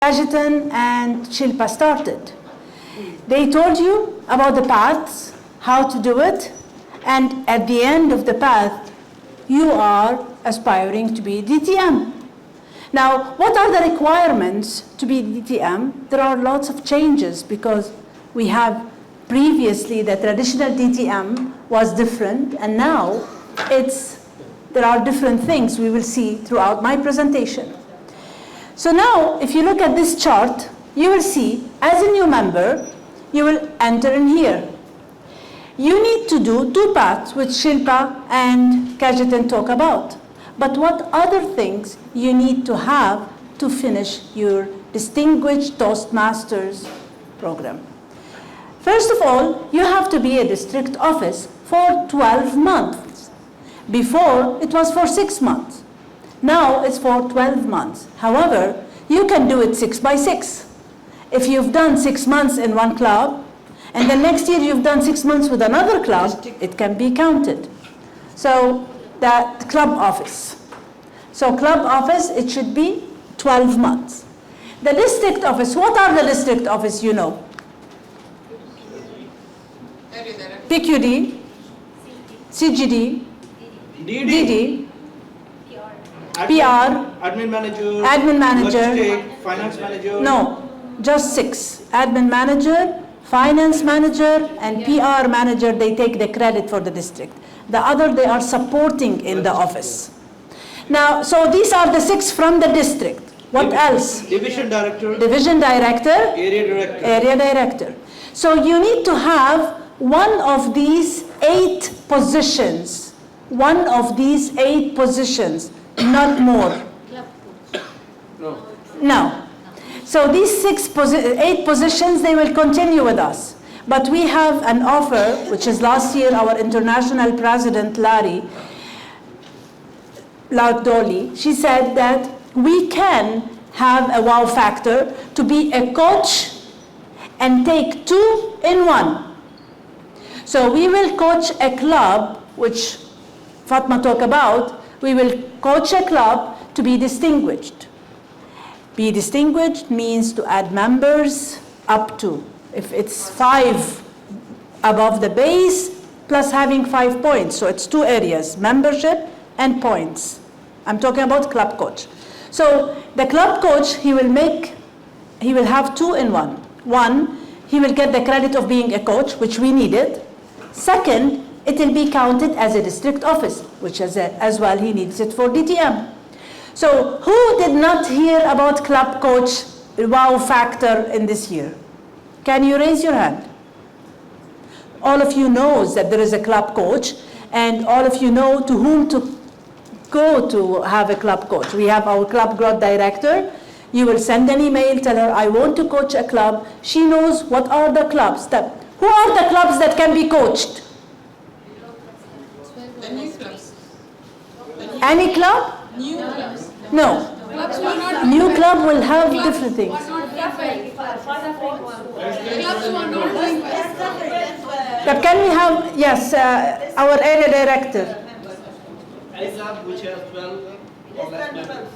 Kajitan and Shilpa started. They told you about the paths, how to do it, and at the end of the path, you are aspiring to be DTM. Now, what are the requirements to be DTM? There are lots of changes because we have previously the traditional DTM was different, and now there are different things we will see throughout my presentation. So now, if you look at this chart, you will see, as a new member, you will enter in here. You need to do 2 paths, which Shilpa and Kajitan talk about. But what other things you need to have to finish your Distinguished Toastmasters program? First of all, you have to be a district office for 12 months. Before, it was for 6 months. Now, it's for 12 months. However, you can do it 6 by 6. If you've done 6 months in one club, and then next year you've done 6 months with another club, it can be counted. So, the club office. So, club office, it should be 12 months. The district office, what are the district office you know? PQD, CGD, DD, PR, admin manager, logistic, finance manager. No, just 6. Admin manager, finance manager, and PR manager, they take the credit for the district. The other, they are supporting in the office. Now, so these are the 6 from the district. What else? Division director. Division director. Area director. Area director. So you need to have one of these 8 positions. One of these 8 positions. Not more. No. So these 8 positions, they will continue with us. But we have an offer, which is last year our international president, Larry Dolly, she said that we can have a wow factor to be a coach and take 2 in 1. So we will coach a club, which Fatma talked about. We will coach a club to be distinguished. Be distinguished means to add members up to, if it's 5 above the base, plus having 5 points. So it's 2 areas, membership and points. I'm talking about club coach. So the club coach, he will have 2 in 1. 1, he will get the credit of being a coach, which we needed. Second, it will be counted as a district office, which as well he needs it for DTM. So who did not hear about club coach wow factor in this year? Can you raise your hand? All of you knows that there is a club coach, and all of you know to whom to go to have a club coach. We have our club growth director. You will send an email, tell her, I want to coach a club. She knows what are the clubs. Who are the clubs that can be coached? Any club? New clubs. No. New club will have different things. Can we have, yes, our area director. Any club which has 12 or less members.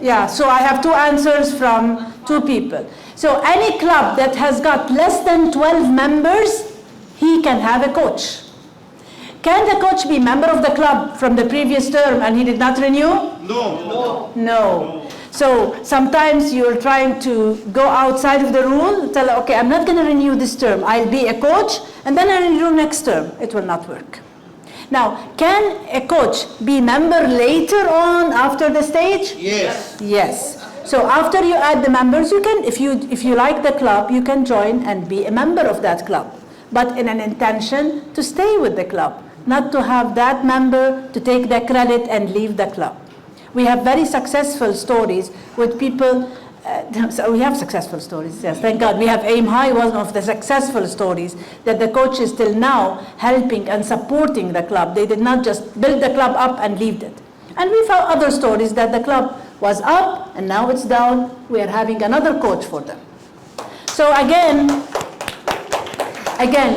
Yeah, so I have 2 answers from 2 people. So any club that has got less than 12 members, he can have a coach. Can the coach be member of the club from the previous term and he did not renew? No. So sometimes you're trying to go outside of the rule, tell, okay, I'm not going to renew this term. I'll be a coach and then I'll renew next term. It will not work. Now, can a coach be member later on after the stage? Yes. So after you add the members, you can, if you like the club, you can join and be a member of that club. But in an intention to stay with the club, not to have that member to take the credit and leave the club. We have very successful stories with people, so we have successful stories, yes, thank God. We have Aim High, one of the successful stories that the coach is till now helping and supporting the club. They did not just build the club up and leave it. And we found other stories that the club was up and now it's down. We are having another coach for them. So again,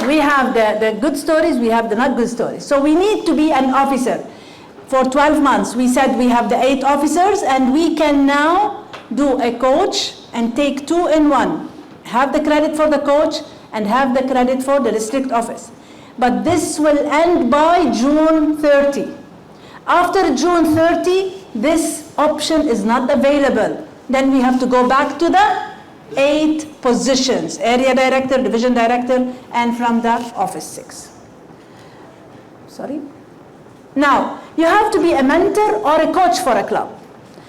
we have the good stories, we have the not good stories. So we need to be an officer. For 12 months, we said we have the 8 officers, and we can now do a coach and take 2 in 1. Have the credit for the coach and have the credit for the district office. But this will end by June 30. After June 30, this option is not available. Then we have to go back to the 8 positions, area director, division director, and from the office 6. Sorry. Now, you have to be a mentor or a coach for a club.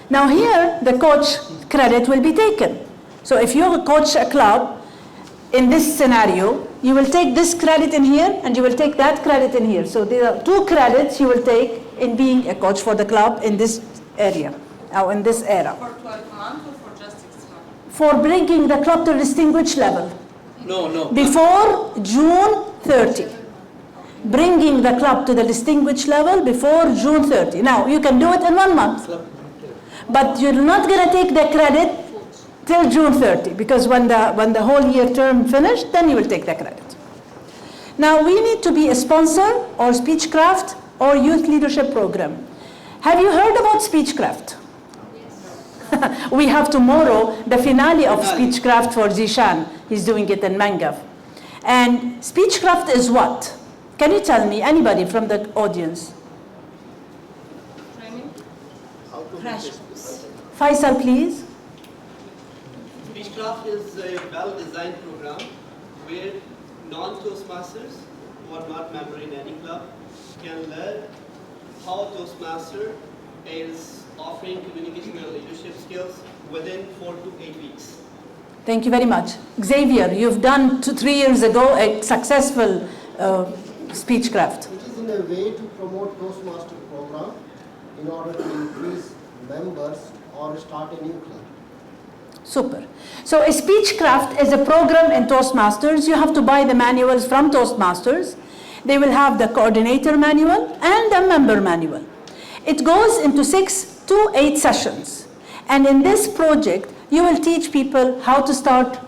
Now here, the coach credit will be taken. So if you coach a club, in this scenario, you will take this credit in here and you will take that credit in here. So there are 2 credits you will take in being a coach for the club in this area, or in this era. For 12 months or for just 6 months? For bringing the club to distinguished level. No. Before June 30. Bringing the club to the distinguished level before June 30. Now, you can do it in 1 month. But you're not going to take the credit till June 30, because when the whole year term finished, then you will take the credit. Now, we need to be a sponsor or Speechcraft or youth leadership program. Have you heard about Speechcraft? Yes. We have tomorrow the finale of Speechcraft for Zishan. He's doing it in Mangav. And Speechcraft is what? Can you tell me, anybody from the audience? Training? Crash. Faisal, please. Speechcraft is a well-designed program where non-Toastmasters who are not member in any club can learn how Toastmaster is offering communication and leadership skills within 4 to 8 weeks. Thank you very much. Xavier, you've done 3 years ago a successful Speechcraft. It is in a way to promote Toastmaster program in order to increase members or start a new club. Super. So a Speechcraft is a program in Toastmasters. You have to buy the manuals from Toastmasters. They will have the coordinator manual and the member manual. It goes into 6 to 8 sessions. And in this project, you will teach people how to start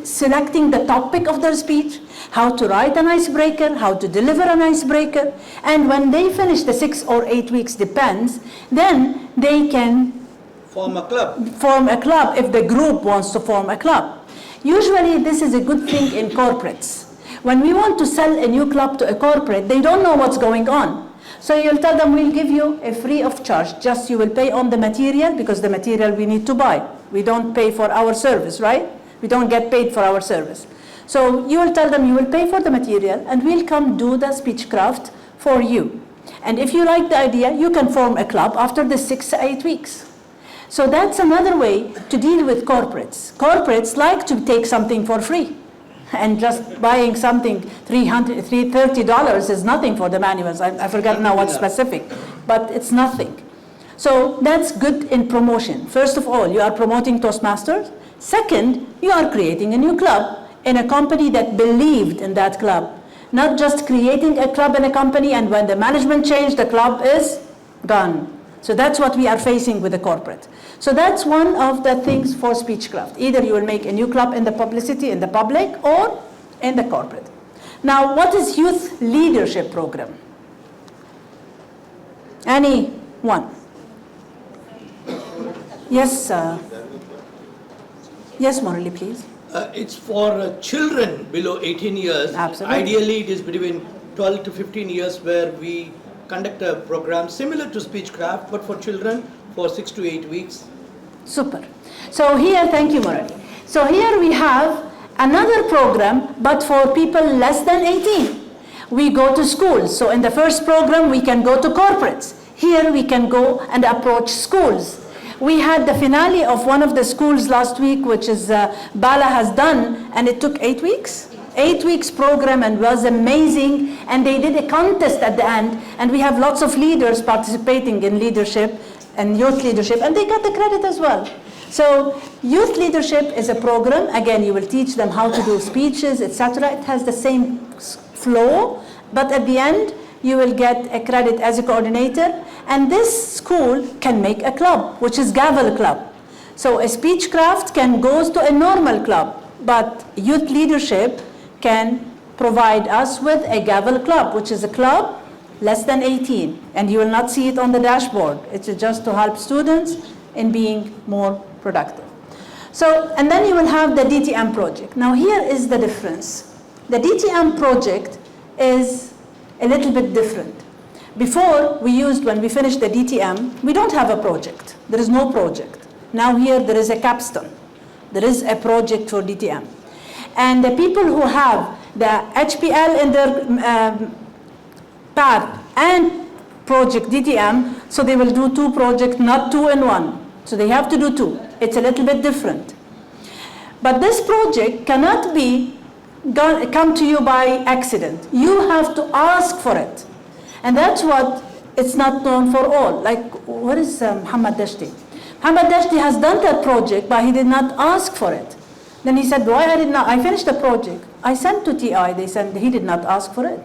selecting the topic of their speech, how to write an icebreaker, how to deliver an icebreaker. And when they finish the 6 or 8 weeks, depends, then they can Form a club. Form a club if the group wants to form a club. Usually this is a good thing in corporates. When we want to sell a new club to a corporate, they don't know what's going on. So you'll tell them, we'll give you a free of charge, just you will pay on the material, because the material we need to buy. We don't pay for our service, right? We don't get paid for our service. So you will tell them you will pay for the material and we'll come do the Speechcraft for you. And if you like the idea, you can form a club after the 6 to 8 weeks. So that's another way to deal with corporates. Corporates like to take something for free. And just buying something, $30 is nothing for the manuals. I forgot now what's specific, but it's nothing. So that's good in promotion. First of all, you are promoting Toastmasters. Second, you are creating a new club in a company that believed in that club. Not just creating a club in a company and when the management changed, the club is gone. So that's what we are facing with the corporate. So that's one of the things for Speechcraft. Either you will make a new club in the publicity, in the public, or in the corporate. Now, what is youth leadership program? Anyone? Yes, yes, Morali, please. It's for children below 18 years. Absolutely. Ideally, it is between 12 to 15 years where we conduct a program similar to Speechcraft, but for children for 6 to 8 weeks. Super. So here, thank you, Morali. So here we have another program, but for people less than 18. We go to schools. So in the first program, we can go to corporates. Here we can go and approach schools. We had the finale of one of the schools last week, which is Bala has done, and it took 8 weeks. 8 weeks program and was amazing, and they did a contest at the end, and we have lots of leaders participating in leadership and youth leadership, and they got the credit as well. So youth leadership is a program. Again, you will teach them how to do speeches, etc. It has the same flow, but at the end you will get a credit as a coordinator, and this school can make a club, which is Gavel Club. So a Speechcraft can go to a normal club, but youth leadership can provide us with a Gavel Club, which is a club less than 18, and you will not see it on the dashboard. It's just to help students in being more productive. So, and then you will have the DTM project. Now here is the difference. The DTM project is a little bit different. Before, when we finished the DTM, we don't have a project. There is no project. Now here there is a capstone. There is a project for DTM. And the people who have the HPL in their path and project DTM, so they will do 2 projects, not 2 in 1. So they have to do 2. It's a little bit different. But this project cannot come to you by accident. You have to ask for it. And that's what it's not known for all. Like, what is Muhammad Dashti? Muhammad Dashti has done that project, but he did not ask for it. Then he said, why I did not? I finished the project. I sent to TI. They said he did not ask for it.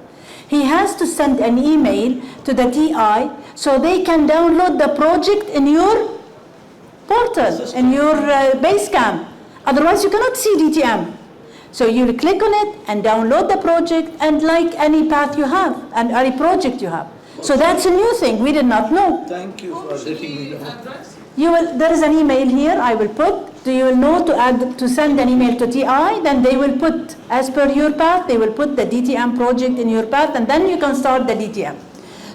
He has to send an email to the TI so they can download the project in your portal, in your Basecamp. Otherwise, you cannot see DTM. So you click on it and download the project, and like any path you have and any project you have. So that's a new thing. We did not know. Thank you for letting me know. There is an email here I will put. So you will know to send an email to TI, then they will put, as per your path, they will put the DTM project in your path, and then you can start the DTM.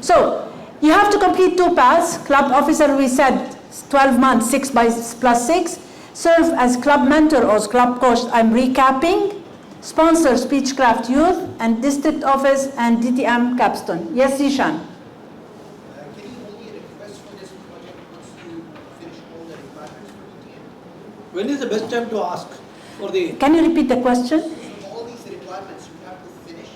So you have to complete 2 paths. Club officer, we said 12 months, 6 plus 6. Serve as club mentor or club coach, I'm recapping. Sponsor Speechcraft Youth, and district office and DTM capstone. Yes, Zishan. Can you only request for this project once you finish all the requirements for DTM? When is the best time to ask for the... Can you repeat the question? All these requirements you have to finish,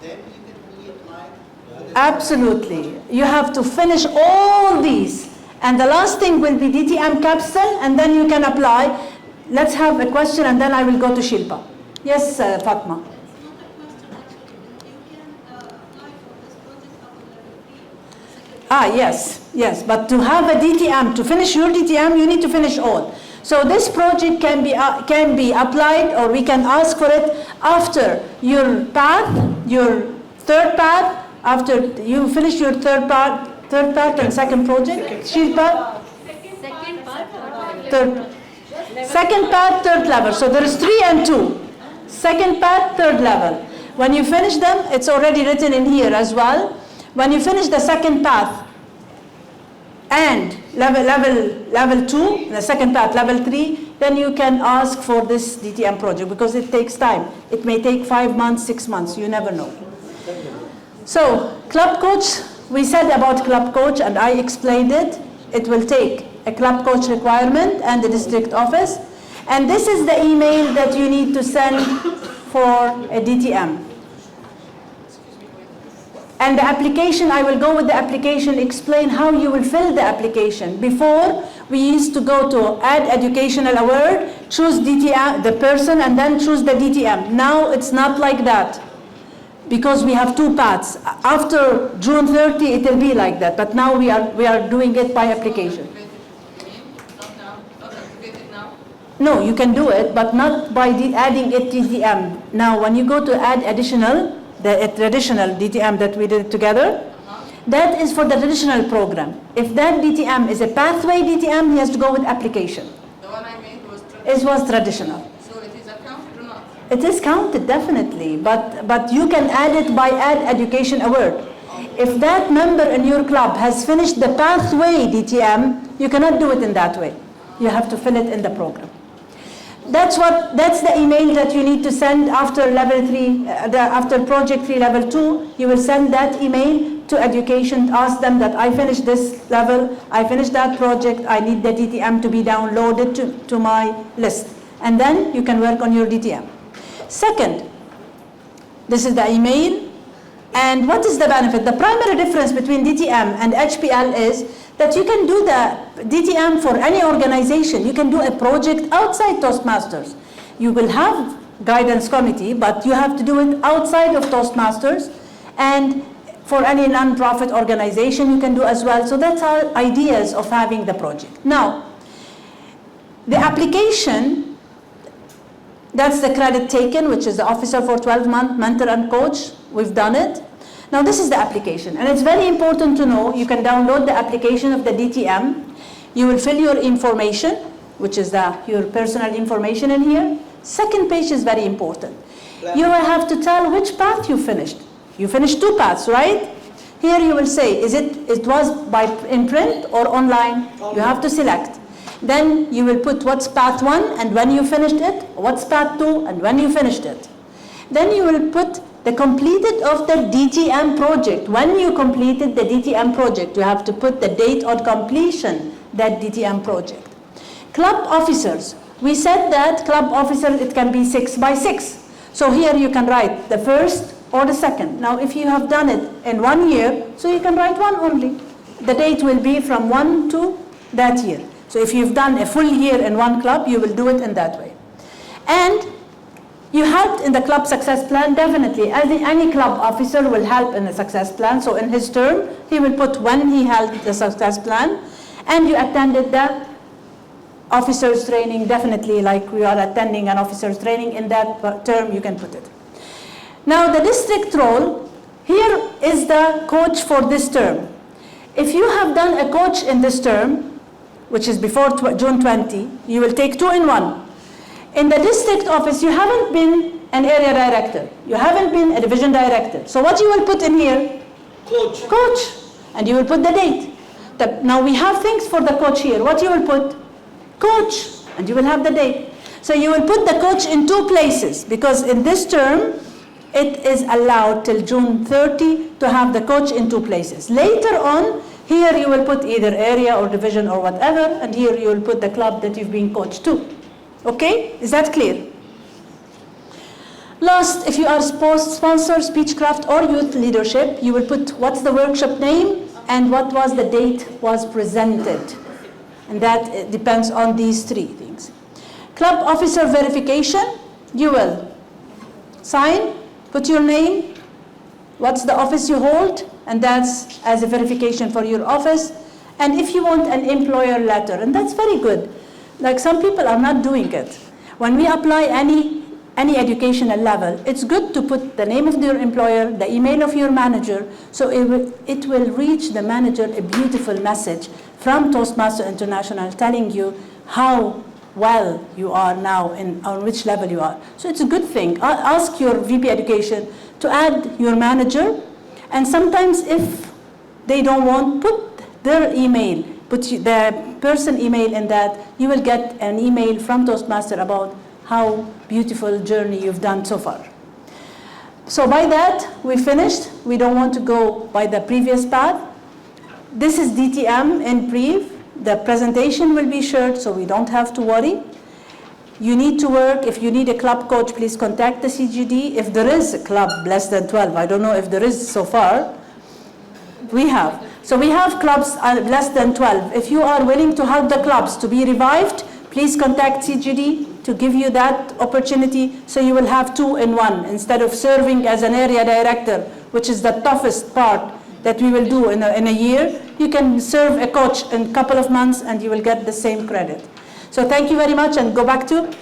then you can only apply for this. Absolutely. You have to finish all these. And the last thing will be DTM capstone, and then you can apply. Let's have a question, and then I will go to Shilpa. Yes, Fatma. It's not a question actually. You can apply for this project up to level 3. Yes. But to have a DTM, to finish your DTM, you need to finish all. So this project can be applied, or we can ask for it after your path, your 3rd path, after you finish your 3rd path and 2nd project. Shilpa? Second part, Third. 2nd path, 3rd level. So there is 3 and 2. 2nd path, 3rd level. When you finish them, it's already written in here as well. When you finish the 2nd path and level 2, the 2nd path, level 3, then you can ask for this DTM project, because it takes time. It may take 5 months, 6 months, you never know. So, club coach, we said about club coach, and I explained it. It will take a club coach requirement and the district office. And this is the email that you need to send for a DTM. And the application, I will go with the application, explain how you will fill the application. Before, we used to go to add educational award, choose DTM, the person, and then choose the DTM. Now it's not like that, because we have 2 paths. After June 30, it will be like that. But now we are doing it by application. No, you can do it, but not by adding it DTM. Now, when you go to add additional, the traditional DTM that we did together, that is for the traditional program. If that DTM is a pathway DTM, he has to go with application. The one I made was traditional. It was traditional. So it is accounted or not? It is counted, definitely, but you can add it by add education award. If that member in your club has finished the pathway DTM, you cannot do it in that way. You have to fill it in the program. That's the email that you need to send after level 3, after project 3 level 2. You will send that email to education, ask them that I finished this level, I finished that project, I need the DTM to be downloaded to my list. And then you can work on your DTM. Second, this is the email. And what is the benefit? The primary difference between DTM and HPL is that you can do the DTM for any organization. You can do a project outside Toastmasters. You will have guidance committee, but you have to do it outside of Toastmasters. And for any non-profit organization, you can do as well. So that's our ideas of having the project. Now, the application, that's the credit taken, which is the officer for 12 months, mentor and coach. We've done it. Now this is the application, and it's very important to know you can download the application of the DTM. You will fill your information, which is your personal information in here. Second page is very important. You will have to tell which path you finished. You finished 2 paths, right? Here you will say, it was in print or online? You have to select. Then you will put what's path 1 and when you finished it, what's path 2 and when you finished it. Then you will put the completed of the DTM project. When you completed the DTM project, you have to put the date of completion, that DTM project. Club officers. We said that club officer, it can be 6 by 6. So here you can write the first or the second. Now if you have done it in 1 year, so you can write 1 only. The date will be from 1 to that year. So if you've done a full year in 1 club, you will do it in that way. And you helped in the club success plan, definitely. Any club officer will help in the success plan. So in his term, he will put when he held the success plan. And you attended the officers training, definitely, like we are attending an officers training. In that term, you can put it. Now the district role, here is the coach for this term. If you have done a coach in this term, which is before June 20, you will take 2 in 1. In the district office, you haven't been an area director. You haven't been a division director. So what you will put in here? Coach. Coach. And you will put the date. Now we have things for the coach here. What you will put? Coach. And you will have the date. So you will put the coach in 2 places, because in this term, it is allowed till June 30 to have the coach in 2 places. Later on, here you will put either area or division or whatever, and here you will put the club that you've been coached to. Okay, is that clear? Last, if you are sponsor, speechcraft or youth leadership, you will put what's the workshop name and what was the date was presented. And that depends on these 3 things. Club officer verification, you will sign, put your name, what's the office you hold, and that's as a verification for your office. And if you want an employer letter, and that's very good. Like some people are not doing it. When we apply any educational level, it's good to put the name of your employer, the email of your manager, so it will reach the manager a beautiful message from Toastmasters International telling you how well you are now and on which level you are. So it's a good thing. Ask your VP Education to add your manager, and sometimes if they don't want, put their email. Put the person email in that, you will get an email from Toastmaster about how beautiful journey you've done so far. So by that, we finished. We don't want to go by the previous path. This is DTM in brief. The presentation will be shared, so we don't have to worry. You need to work. If you need a club coach, please contact the CGD. If there is a club less than 12, I don't know if there is so far, we have. So we have clubs less than 12. If you are willing to help the clubs to be revived, please contact CGD to give you that opportunity, so you will have 2 in 1 instead of serving as an area director, which is the toughest part that we will do in a year. You can serve a coach in a couple of months and you will get the same credit. So thank you very much, and go back to